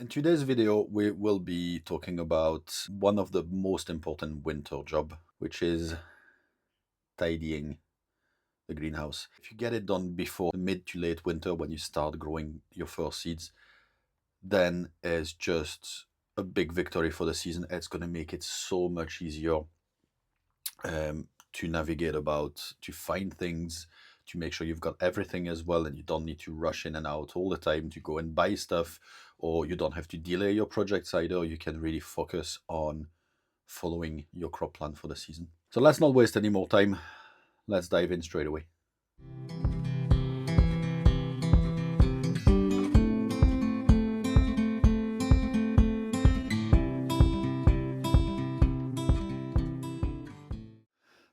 In today's video, we will be talking about one of the most important winter job, which is tidying the greenhouse. If you get it done before the mid to late winter when you start growing your first seeds, then it's just a big victory for the season. It's going to make it so much easier to navigate about, to find things, to make sure you've got everything as well, and you don't need to rush in and out all the time to go and buy stuff, or you don't have to delay your projects either. You can really focus on following your crop plan for the season. So let's not waste any more time. Let's dive in straight away.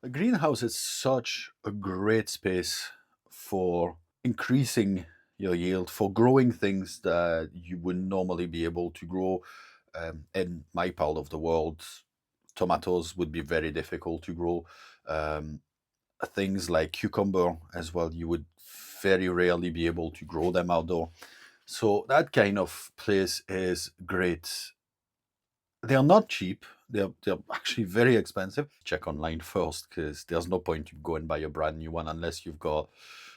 A greenhouse is such a great space for increasing your yield, for growing things that you would normally be able to grow. In my part of the world, tomatoes would be very difficult to grow. Um, Things like cucumber as well, you would very rarely be able to grow them outdoor. So that kind of place is great. They're not cheap. They're actually very expensive. Check online first, because there's no point to go and buy a brand new one unless you've got,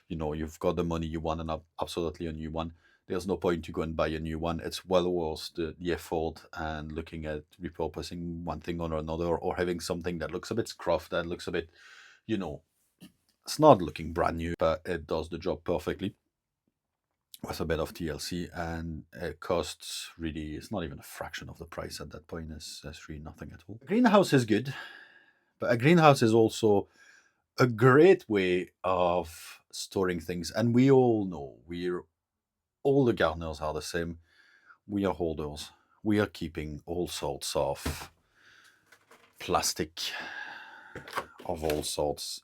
you've got the money you want and absolutely a new one. There's no point to go and buy a new one. It's well worth the effort and looking at repurposing one thing or another, or having something that looks a bit scruffed, that looks a bit, you know, it's not looking brand new, but it does the job perfectly with a bit of TLC, and it costs really, it's not even a fraction of the price at that point. It's really nothing at all. A greenhouse is good, but a greenhouse is also a great way of storing things. And we all know, all the gardeners are the same. We are holders. We are keeping all sorts of plastic of all sorts.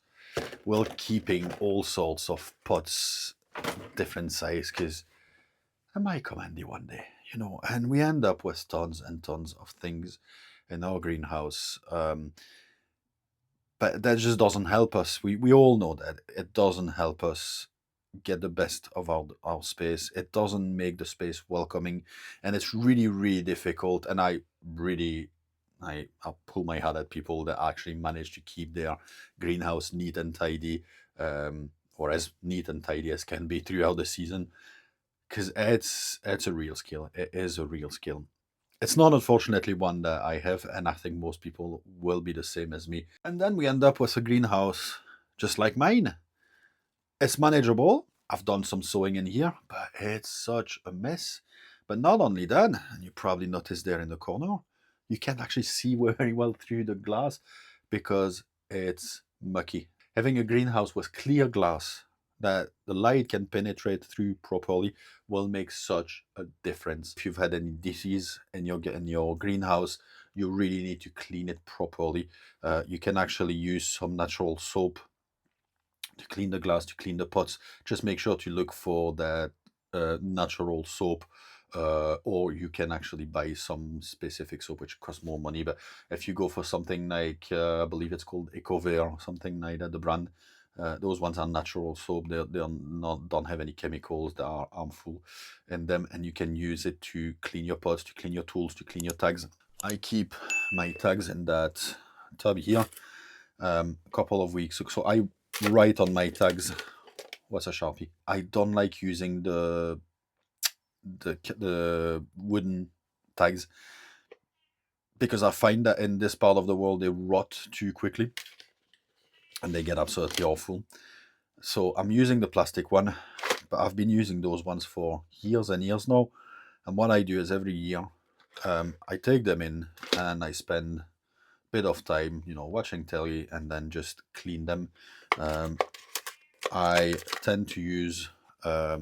We're keeping all sorts of pots, different size, because it might come handy one day, and we end up with tons and tons of things in our greenhouse. But that just doesn't help us. We all know that it doesn't help us get the best of our space. It doesn't make the space welcoming, and it's really, really difficult. And I'll pull my hat at people that actually manage to keep their greenhouse neat and tidy, or as neat and tidy as can be throughout the season, because it's a real skill. It is a real skill. It's not, unfortunately, one that I have, and I think most people will be the same as me. And then we end up with a greenhouse just like mine. It's manageable. I've done some sewing in here, but it's such a mess. But not only that, and you probably noticed there in the corner, you can't actually see very well through the glass because it's mucky. Having a greenhouse with clear glass that the light can penetrate through properly will make such a difference. If you've had any disease in your greenhouse, you really need to clean it properly. You can actually use some natural soap to clean the glass, to clean the pots. Just make sure to look for that natural soap, or you can actually buy some specific soap which costs more money. But if you go for something like, I believe it's called Ecovare or something like that, the brand, those ones are natural soap. They're not, don't have any chemicals that are harmful in them, and you can use it to clean your pots, to clean your tools, to clean your tags. I keep my tags in that tub here. A couple of weeks ago, so I write on my tags with a Sharpie. I don't like using the wooden tags, because I find that in this part of the world they rot too quickly and they get absolutely awful. So I'm using the plastic one, but I've been using those ones for years and years now. And what I do is every year, I take them in and I spend a bit of time, watching telly, and then just clean them. I tend to use a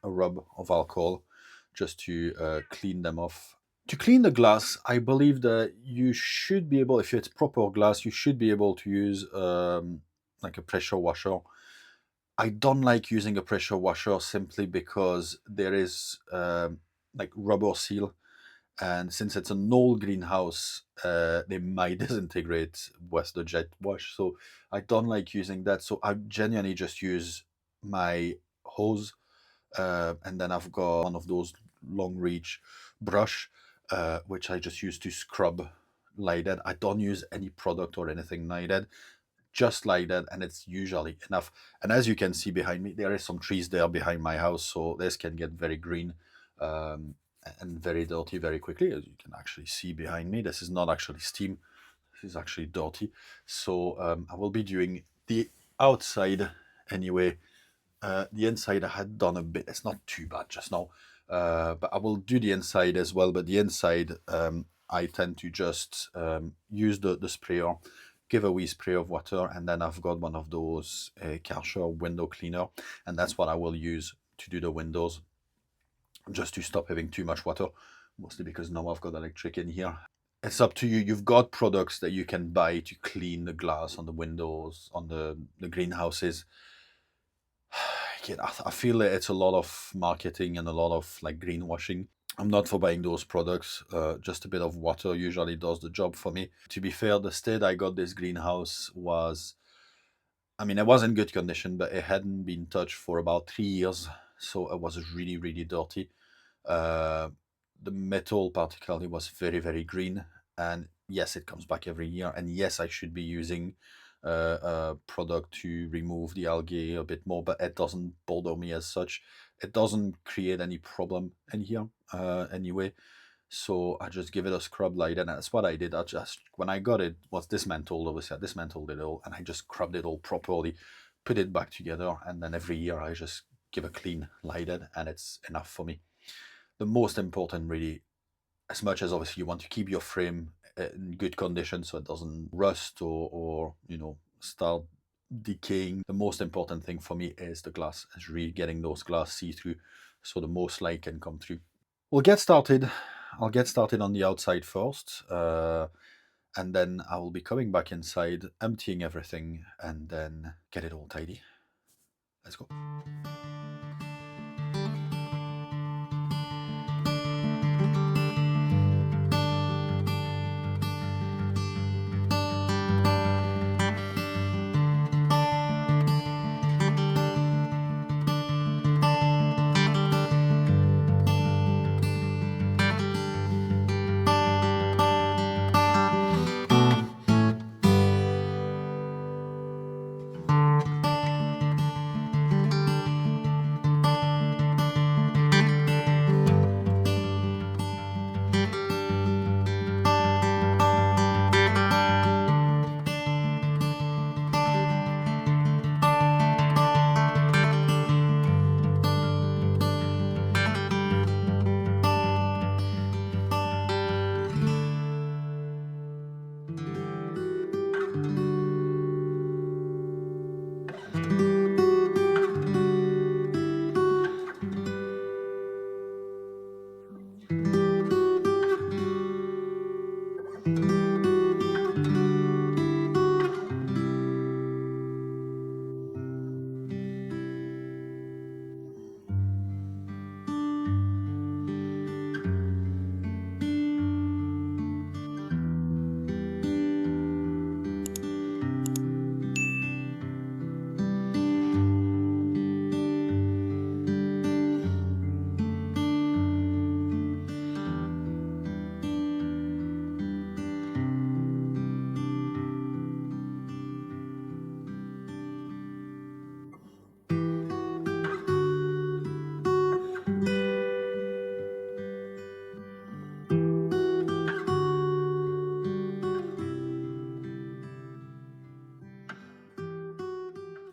rub of alcohol just to clean them off. To clean the glass, I believe that you should be able, if it's proper glass, you should be able to use like a pressure washer. I don't like using a pressure washer simply because there is like rubber seal, and since it's an old greenhouse, they might disintegrate with the jet wash. So I don't like using that. So I genuinely just use my hose, and then I've got one of those long reach brush, which I just use to scrub like that. I don't use any product or anything like that, just like that, and it's usually enough. And as you can see behind me, there is some trees there behind my house, so this can get very green, um, and very dirty very quickly. As you can actually see behind me, this is not actually steam, this is actually dirty. So I will be doing the outside anyway. The inside I had done a bit, it's not too bad just now, but I will do the inside as well. But the inside, I tend to just use the sprayer, give a wee spray of water, and then I've got one of those Karcher window cleaner, and that's what I will use to do the windows, just to stop having too much water, mostly because now I've got electric in here. It's up to you. You've got products that you can buy to clean the glass on the windows, on the greenhouses. Yeah, I feel that it's a lot of marketing and a lot of like greenwashing. I'm not for buying those products. Just a bit of water usually does the job for me. To be fair, the state I got this greenhouse was, I mean, it was in good condition, but it hadn't been touched for about 3 years. So it was really, really dirty. Uh, the metal particularly was very, very green. And yes, it comes back every year. And yes, I should be using a product to remove the algae a bit more, but it doesn't bother me as such. It doesn't create any problem in here anyway. So I just give it a scrub light, and that's what I did. I just, when I got it, was dismantled, obviously I dismantled it all, and I just scrubbed it all properly, put it back together, and then every year I just give a clean lighted, and it's enough for me. The most important really, as much as obviously you want to keep your frame in good condition so it doesn't rust or start decaying, the most important thing for me is the glass, is really getting those glass see-through so the most light can come through. We'll get started. I'll get started on the outside first, and then I will be coming back inside, emptying everything, and then get it all tidy. Let's go.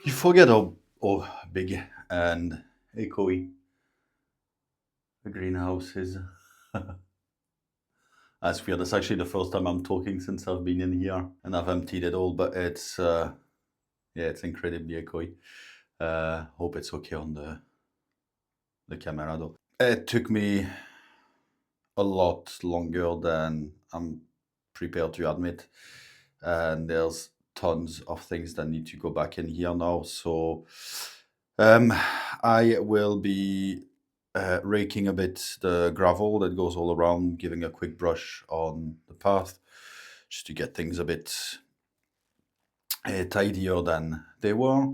You forget how big and echoey the greenhouse is. That's weird. It's actually the first time I'm talking since I've been in here, and I've emptied it all, but it's yeah, it's incredibly echoey. Hope it's okay on the camera though. It took me a lot longer than I'm prepared to admit, and there's tons of things that need to go back in here now. So I will be raking a bit the gravel that goes all around, giving a quick brush on the path, just to get things a bit tidier than they were.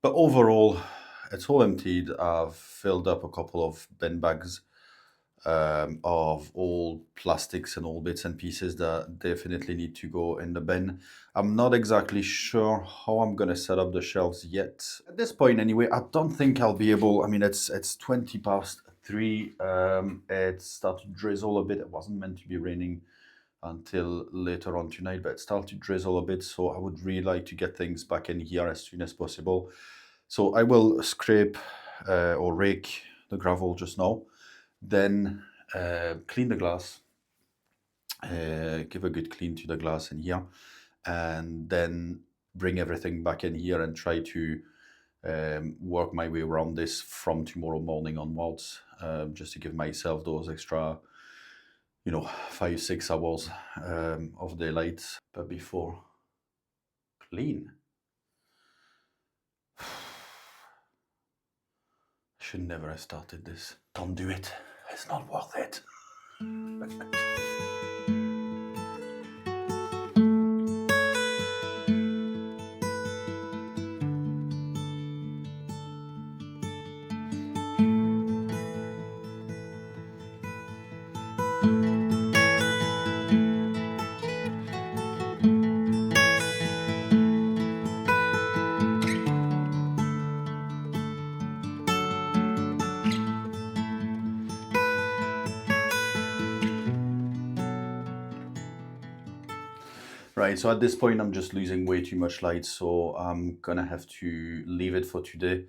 But overall, it's all emptied. I've filled up a couple of bin bags of all plastics and all bits and pieces that definitely need to go in the bin. I'm not exactly sure how I'm gonna set up the shelves yet. At this point anyway, I don't think I'll be able, I mean, it's 20 past 3. It started to drizzle a bit. It wasn't meant to be raining until later on tonight, but it started to drizzle a bit, so I would really like to get things back in here as soon as possible. So I will scrape or rake the gravel just now, then clean the glass, give a good clean to the glass in here, and then bring everything back in here and try to work my way around this from tomorrow morning onwards, just to give myself those extra, 5-6 hours of daylight. But before clean, should never have started this. Don't do it. It's not worth it. Right, so at this point I'm just losing way too much light, so I'm gonna have to leave it for today.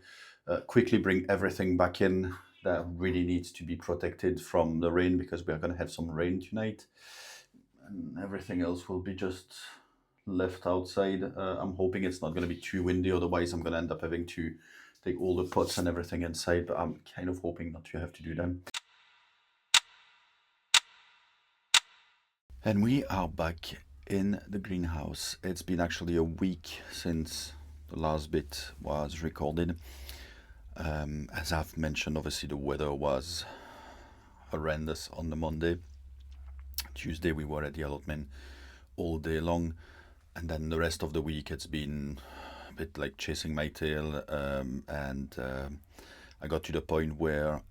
Quickly bring everything back in that really needs to be protected from the rain, because we are gonna have some rain tonight, and everything else will be just left outside. I'm hoping it's not gonna be too windy, otherwise I'm gonna end up having to take all the pots and everything inside, but I'm kind of hoping not to have to do them. And we are back in the greenhouse. It's been actually a week since the last bit was recorded. As I've mentioned, obviously the weather was horrendous on the Monday. Tuesday we were at the allotment all day long, and then the rest of the week it's been a bit like chasing my tail, and I got to the point where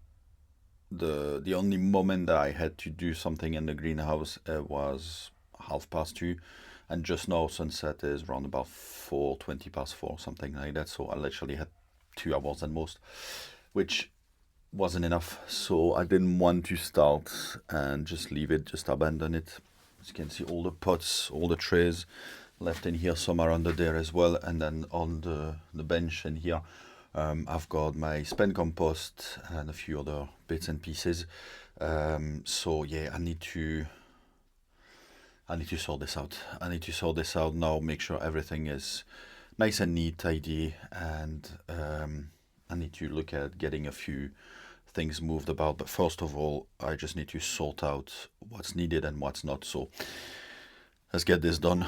the only moment that I had to do something in the greenhouse was 2:30, and just now sunset is around about 4:20 past 4, something like that. So I literally had 2 hours at most, which wasn't enough. So I didn't want to start and just leave it, just abandon it. As you can see, all the pots, all the trays left in here, some are under there as well, and then on the bench in here I've got my spent compost and a few other bits and pieces. So yeah, I need to sort this out. I need to sort this out now, make sure everything is nice and neat, tidy, and I need to look at getting a few things moved about. But first of all, I just need to sort out what's needed and what's not. So let's get this done.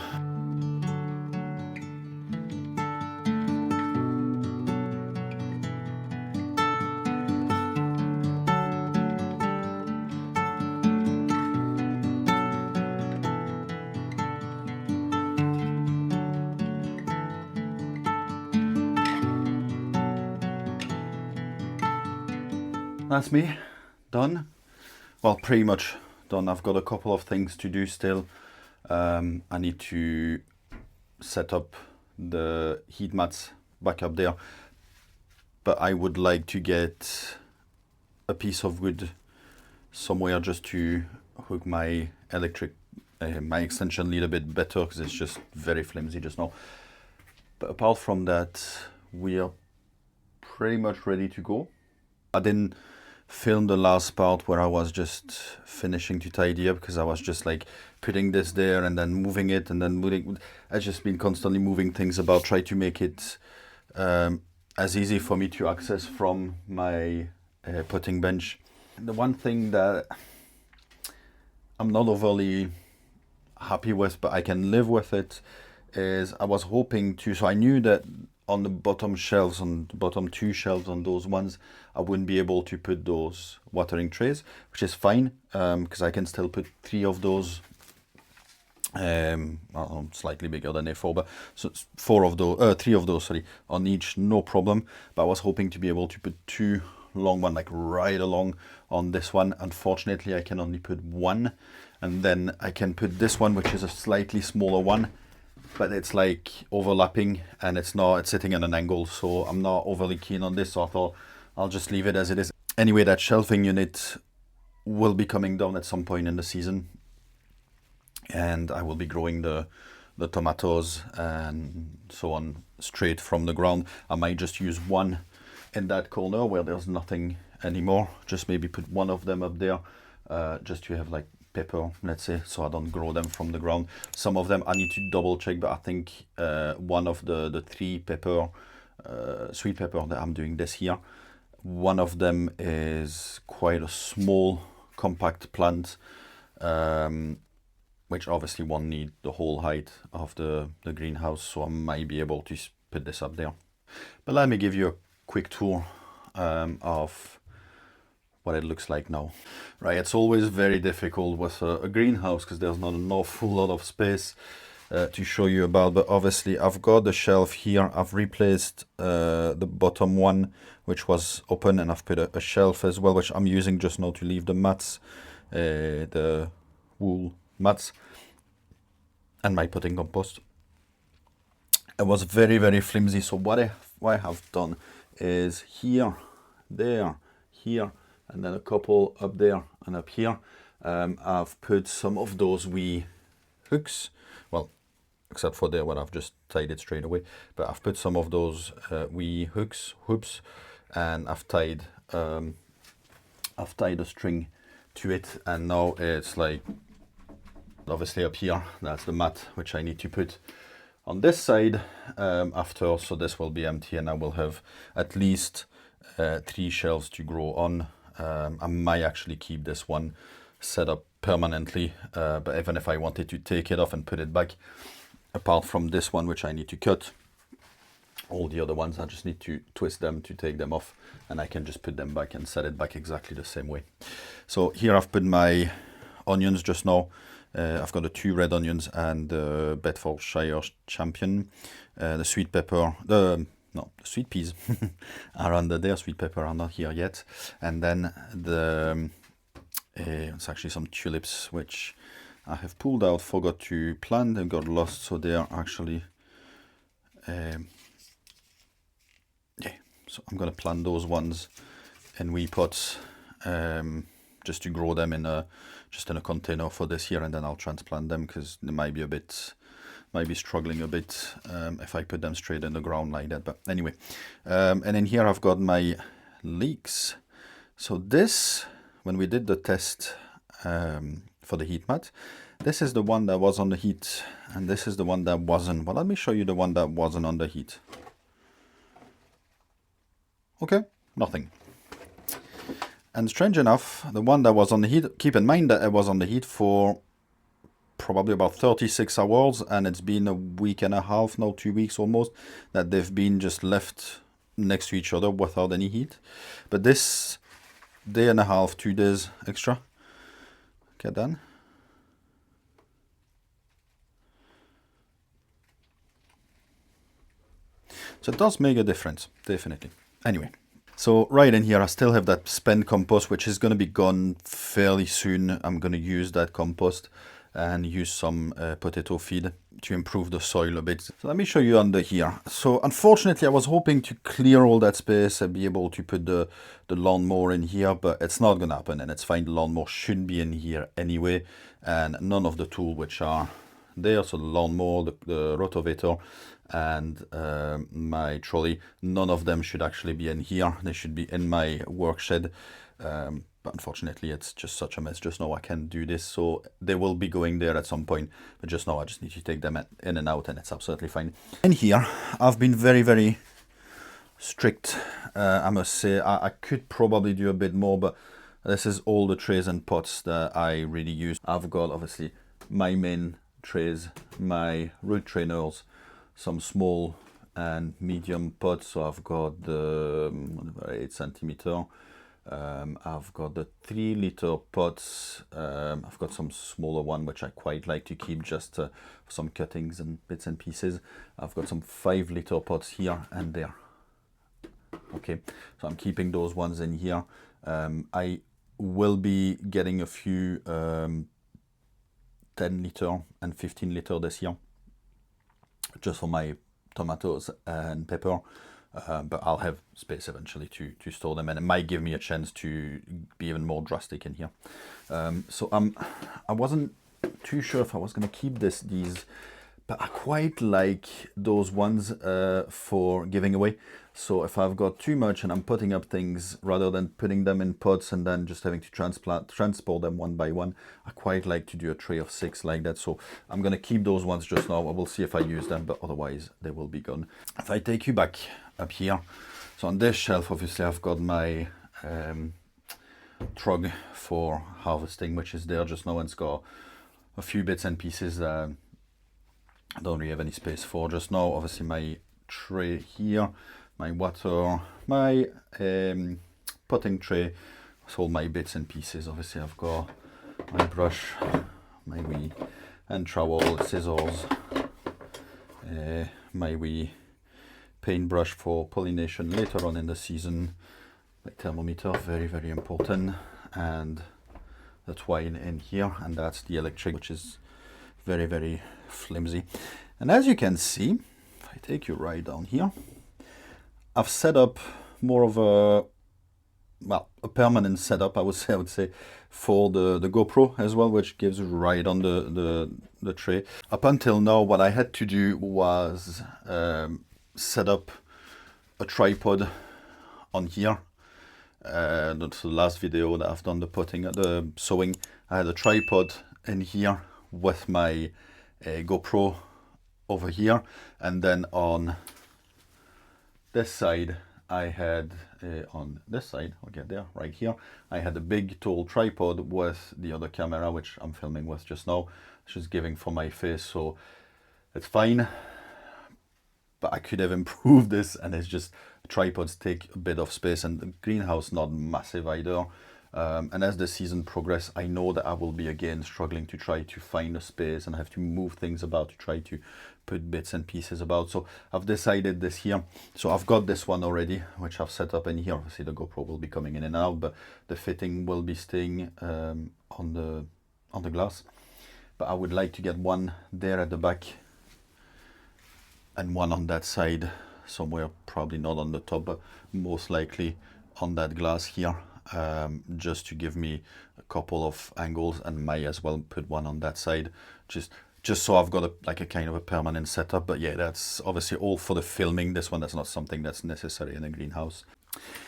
That's me, done. Well, pretty much done. I've got a couple of things to do still. I need to set up the heat mats back up there, but I would like to get a piece of wood somewhere just to hook my my extension lead a bit better, because it's just very flimsy just now. But apart from that, we are pretty much ready to go. I didn't film the last part where I was just finishing to tidy up, because I was just like putting this there and then moving it and then moving. I've just been constantly moving things about, try to make it as easy for me to access from my putting bench. The one thing that I'm not overly happy with, but I can live with it, is I was hoping to, so I knew that on the bottom shelves, on the bottom 2 shelves, on those ones, I wouldn't be able to put those watering trays, which is fine, because I can still put 3 of those, slightly bigger than A4, but so 3 of those, sorry, on each, no problem. But I was hoping to be able to put 2 long one, like right along on this one. Unfortunately, I can only put one, and then I can put this one, which is a slightly smaller one, but it's like overlapping and it's sitting at an angle, so I'm not overly keen on this, so I thought I'll just leave it as it is. Anyway, that shelving unit will be coming down at some point in the season, and I will be growing the tomatoes and so on straight from the ground. I might just use one in that corner where there's nothing anymore, just maybe put one of them up there, just to have like pepper, let's say, so I don't grow them from the ground. Some of them I need to double check, but I think one of the three pepper, sweet pepper that I'm doing this here, one of them is quite a small compact plant, which obviously won't need the whole height of the greenhouse, so I might be able to put this up there. But let me give you a quick tour of what it looks like now. Right, it's always very difficult with a greenhouse because there's not an awful lot of space to show you about, but obviously I've got the shelf here. I've replaced the bottom one, which was open, and I've put a shelf as well, which I'm using just now to leave the mats, the wool mats, and my potting compost. It was very, very flimsy, so what I have done is here, there, here, and then a couple up there and up here. I've put some of those wee hooks, well, except for there where I've just tied it straight away, but I've put some of those wee hooks, and I've tied a string to it, and now it's like, obviously up here, that's the mat which I need to put on this side after, so this will be empty and I will have at least 3 shelves to grow on. I might actually keep this one set up permanently, but even if I wanted to take it off and put it back, apart from this one which I need to cut, all the other ones I just need to twist them to take them off, and I can just put them back and set it back exactly the same way. So here I've put my onions just now. I've got the 2 red onions and the Bedfordshire Champion. The sweet pepper, the sweet peas are under there. Sweet pepper are not here yet. And then it's actually some tulips which I have pulled out, forgot to plant and got lost. So they are actually, so I'm gonna plant those ones in wee pots, just to grow them in a container for this year, and then I'll transplant them because they might be struggling a bit if I put them straight in the ground like that. But anyway, and then here I've got my leeks. So this, when we did the test for the heat mat, this is the one that was on the heat, and this is the one that wasn't. Well, let me show you the one that wasn't on the heat. Okay, nothing. And strange enough, the one that was on the heat, keep in mind that it was on the heat for probably about 36 hours, and it's been a week and a half now, 2 weeks almost, that they've been just left next to each other without any heat. But this day and a half, 2 days extra, get done. So it does make a difference, definitely. Anyway. So right in here, I still have that spent compost, which is going to be gone fairly soon. I'm going to use that compost and use some potato feed to improve the soil a bit. So let me show you under here. So unfortunately, I was hoping to clear all that space and be able to put the lawnmower in here, but it's not going to happen, and it's fine. The lawnmower should be in here anyway, and none of the tools which are there, so the lawnmower, the rotavator, and my trolley, none of them should actually be in here. They should be in my work shed, but unfortunately it's just such a mess just now. I can't do this, so they will be going there at some point, but just now I just need to take them in and out, and it's absolutely fine. In here I've been very, very strict, I must say. I could probably do a bit more, but this is all the trays and pots that I really use. I've got obviously my main trays, my root trainers, some small and medium pots. So I've got the 8 centimeter, I've got the 3 liter pots, I've got some smaller one which I quite like to keep just for some cuttings and bits and pieces. I've got some 5 liter pots here and there. Okay, so I'm keeping those ones in here. I will be getting a few 10-liter and 15-liter this year, just for my tomatoes and pepper. But I'll have space eventually to store them, and it might give me a chance to be even more drastic in here. So I wasn't too sure if I was going to keep these, but I quite like those ones for giving away. So if I've got too much and I'm putting up things rather than putting them in pots and then just having to transport them one by one, I quite like to do a tray of 6 like that. So I'm going to keep those ones just now. I will see if I use them, but otherwise they will be gone. If I take you back up here, so on this shelf, obviously I've got my trug for harvesting, which is there just now, and it's got a few bits and pieces that I don't really have any space for just now. Obviously my tray here, my water, my potting tray, that's all my bits and pieces. Obviously I've got my brush, my wee hand trowel, scissors, my wee paintbrush for pollination later on in the season, my thermometer, very, very important, and the twine in here, and that's the electric, which is very, very flimsy. And as you can see, if I take you right down here, I've set up more of a, well, a permanent setup, I would say, for the GoPro as well, which gives right on the tray. Up until now, what I had to do was set up a tripod on here. That's the last video that I've done, the sewing. I had a tripod in here with my GoPro over here, and then on this side I had on this side, I'll get there, right here, I had a big tall tripod with the other camera, which I'm filming with just now, which is giving for my face, so it's fine. But I could have improved this, and it's just tripods take a bit of space, and the greenhouse not massive either. And as the season progresses, I know that I will be again struggling to try to find a space and have to move things about to try to put bits and pieces about. So I've decided this here. So I've got this one already, which I've set up in here. Obviously the GoPro will be coming in and out, but the fitting will be staying on the glass. But I would like to get one there at the back and one on that side somewhere, probably not on the top, but most likely on that glass here, just to give me a couple of angles, and might as well put one on that side, just so I've got a kind of a permanent setup. But yeah, that's obviously all for the filming. This one, that's not something that's necessary in a greenhouse.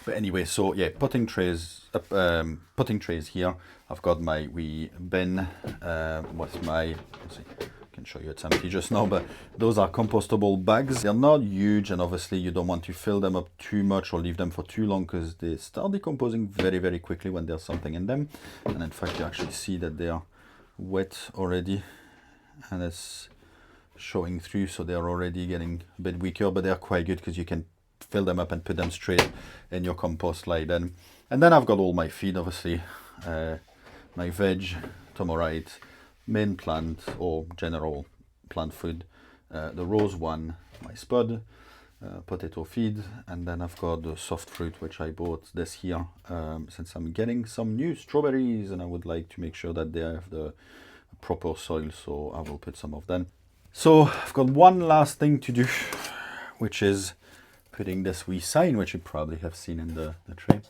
But anyway, so yeah, potting trays here. I've got my wee bin with my, let's see, I can show you it's empty just now, but those are compostable bags. They're not huge, and obviously you don't want to fill them up too much or leave them for too long, because they start decomposing very, very quickly when there's something in them. And in fact, you actually see that they are wet already, and it's showing through, so they're already getting a bit weaker, but they're quite good because you can fill them up and put them straight in your compost like that. And then I've got all my feed, obviously, my veg, tomorite, main plant or general plant food, the rose one, my spud, potato feed, and then I've got the soft fruit, which I bought this year since I'm getting some new strawberries and I would like to make sure that they have the proper soil, so I will put some of them. So I've got one last thing to do, which is putting this wee sign, which you probably have seen in the tray.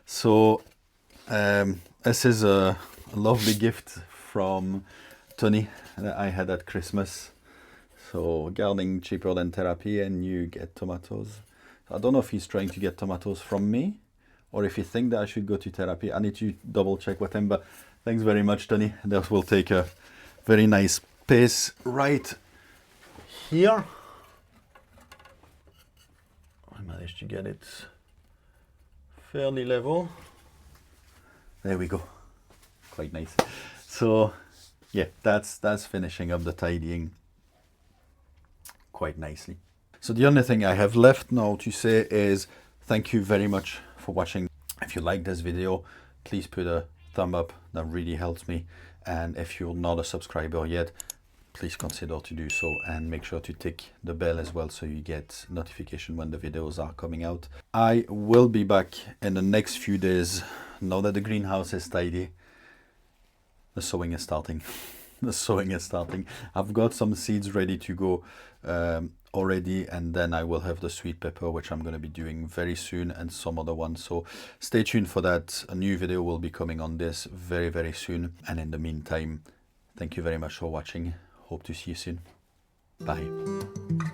So this is a lovely gift from Tony that I had at Christmas. So gardening cheaper than therapy, and you get tomatoes. I don't know if he's trying to get tomatoes from me or if you think that I should go to therapy. I need to double check with him, but thanks very much, Tony. That will take a very nice space right here. I managed to get it fairly level. There we go. Quite nice. So yeah, that's finishing up the tidying quite nicely. So the only thing I have left now to say is thank you very much for watching. If you like this video, please put a thumb up, that really helps me. And if you're not a subscriber yet, please consider to do so, and make sure to tick the bell as well so you get notification when the videos are coming out. I will be back in the next few days. Now that the greenhouse is tidy, the sowing is starting. The sowing is starting. I've got some seeds ready to go already, and then I will have the sweet pepper, which I'm going to be doing very soon, and some other ones. So stay tuned for that. A new video will be coming on this very, very soon. And in the meantime, thank you very much for watching. Hope to see you soon. Bye.